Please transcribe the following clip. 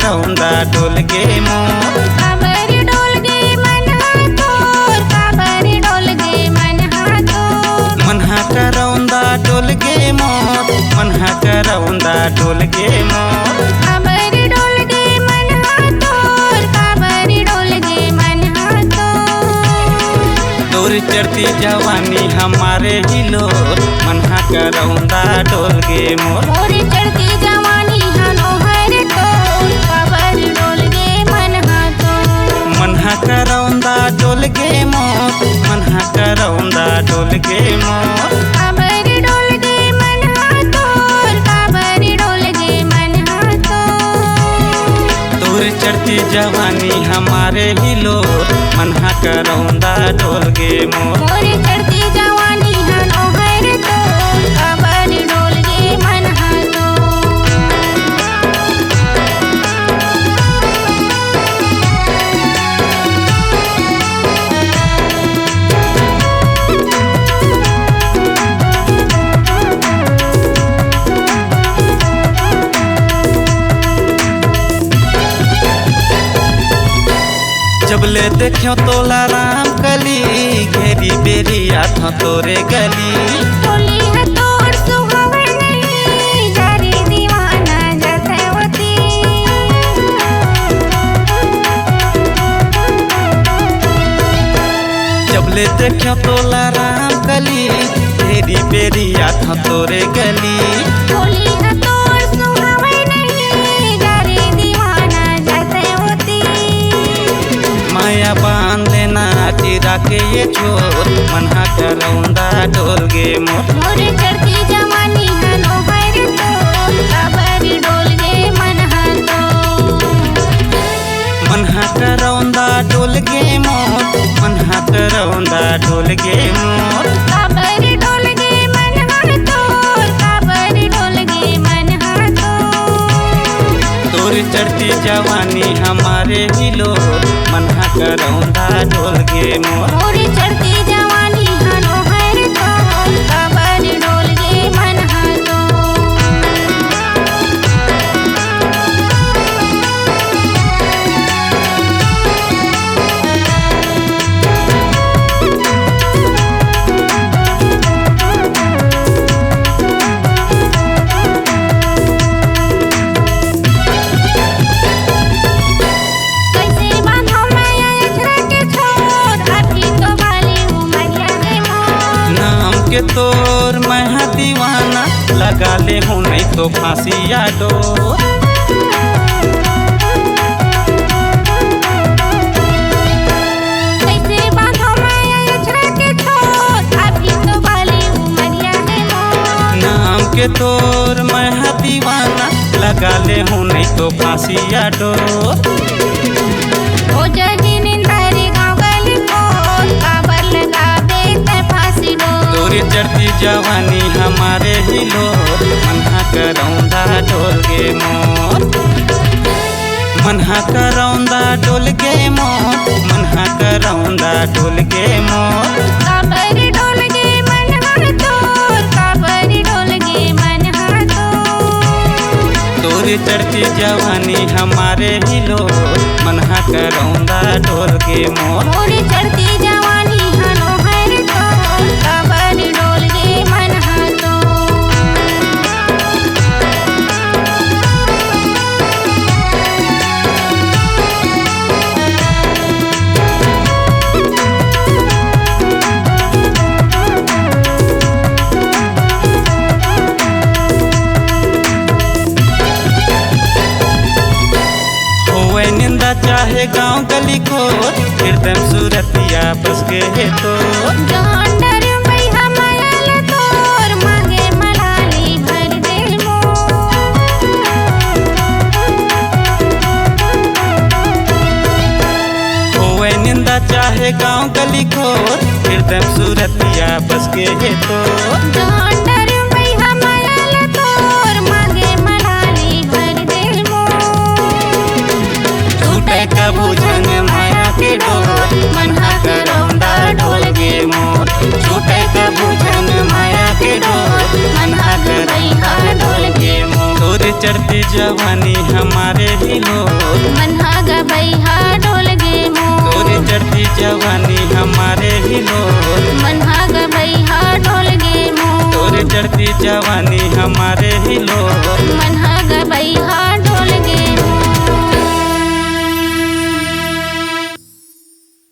करौंदा डोल गे मोर। काबर डोल गे मन हाथोर, काबर डोल गे मन हाथोर। मनहा करौंदा डोल गे मोर, मनहा करौंदा डोल गे मोर। काबर डोल गे मन हाथोर, काबर डोल गे मन हाथोर। तोर चढ़ती जवानी हमारे हिलोर, मनहा करौंदा डोल गे मोर। मोर चढ़ती जवानी हनोहर तोर, काबर डोल गे मन हाथोर। मनहा करौंदा डोल गे मोर, मनहा करौंदा डोल गे मोर। काबर डोल गे मन हाथोर, काबर डोल गे मन हाथोर। तोर चढ़ती जवानी हमारे हिलोर, मनहा करौंदा डोल गे मोर। मोर चढ़ती जवानी हनोहर तोर, काबर डोल गे मन हाथोर। जबले देखियो तोला राम कली, घेरी बेरी आठ तोरे गली। टोली है तोर सुहावन नहीं, जारी दीवाना जथवती। जबले देखियो तोला राम कली, घेरी बेरी आठ तोरे गली। टोली है तोर सुहावन नहीं, जारी दीवाना जथवती। माया बांध लेना चिरा के ये छोर, मनहा करौंदा डोल गे मोर। मोर चढ़ती जवानी हनोहर तोर, काबर डोल गे मन हाथोर। मनहा करौंदा डोल गे मोर, मनहा करौंदा डोल गे मोर। काबर डोल गे मन हाथोर, काबर डोल गे मन हाथोर। तोर चढ़ती जवानी हमारे हिलोर, मनहा करौंदा डोल गे मोर। मोर चढ़ती जवानी हनोहर तोर, काबर डोल गे मन हाथोर। कैसे बांधो माया अछरा के छोर, अभी तो बाली उमरिया गे मोर। नाम के तोर मैं दीवाना, लगा ले हूँ नहीं तो फांसी या डोर। कैसे बांधो माया अछरा के छोर, अभी तो बाली उमरिया गे मोर। नाम के तोर मैं दीवाना, लगा ले हूँ नहीं तो फांसी या डोर। ओ जगी निंदारी गाँव गली कोर, काबर लगा देते फांसी डोर। तोरी चढ़ती जवानी हमारे हिलोर, मनहा करौंदा डोल गे मोर। मनहा करौंदा डोल गे मोर, मनहा करौंदा डोल गे मोर। काबर डोल गे मन हाथोर, काबर डोल गे मन हाथोर। तोरी चढ़ती जवानी हमारे हिलोर, मनहा करौंदा डोल गे मोर। मोर चढ़ती जवानी हनोहर तोर, काबर डोल गे मन हाथोर। होवे निंदा चाहे गांव गली खोर, हृदय सूरतिया बस के है तो। जहंडर बैहा मायल तोर, मांगे मलाली भर दे मोर। होवे निंदा चाहे गांव गली खोर, हृदय सूरतिया बस के है तो। जहंडर बैहा मायल तोर, मांगे मलाली भर दे मोर। छूटे कबू जन माया के डोर, मनहा करौंदा डोल गे मोर। छूटे कबू जन माया के डोर, मनहा करौंदा डोल गे मोर। तोर चढ़ती जवानी हमारे ही लो मनहा गबैहा ढोल गे मोर तोरे चढ़ती जवानी हमारे ही लो मनहा गबैहा ढोल गे मोर तोरे चढ़ती जवानी हमारे ही लो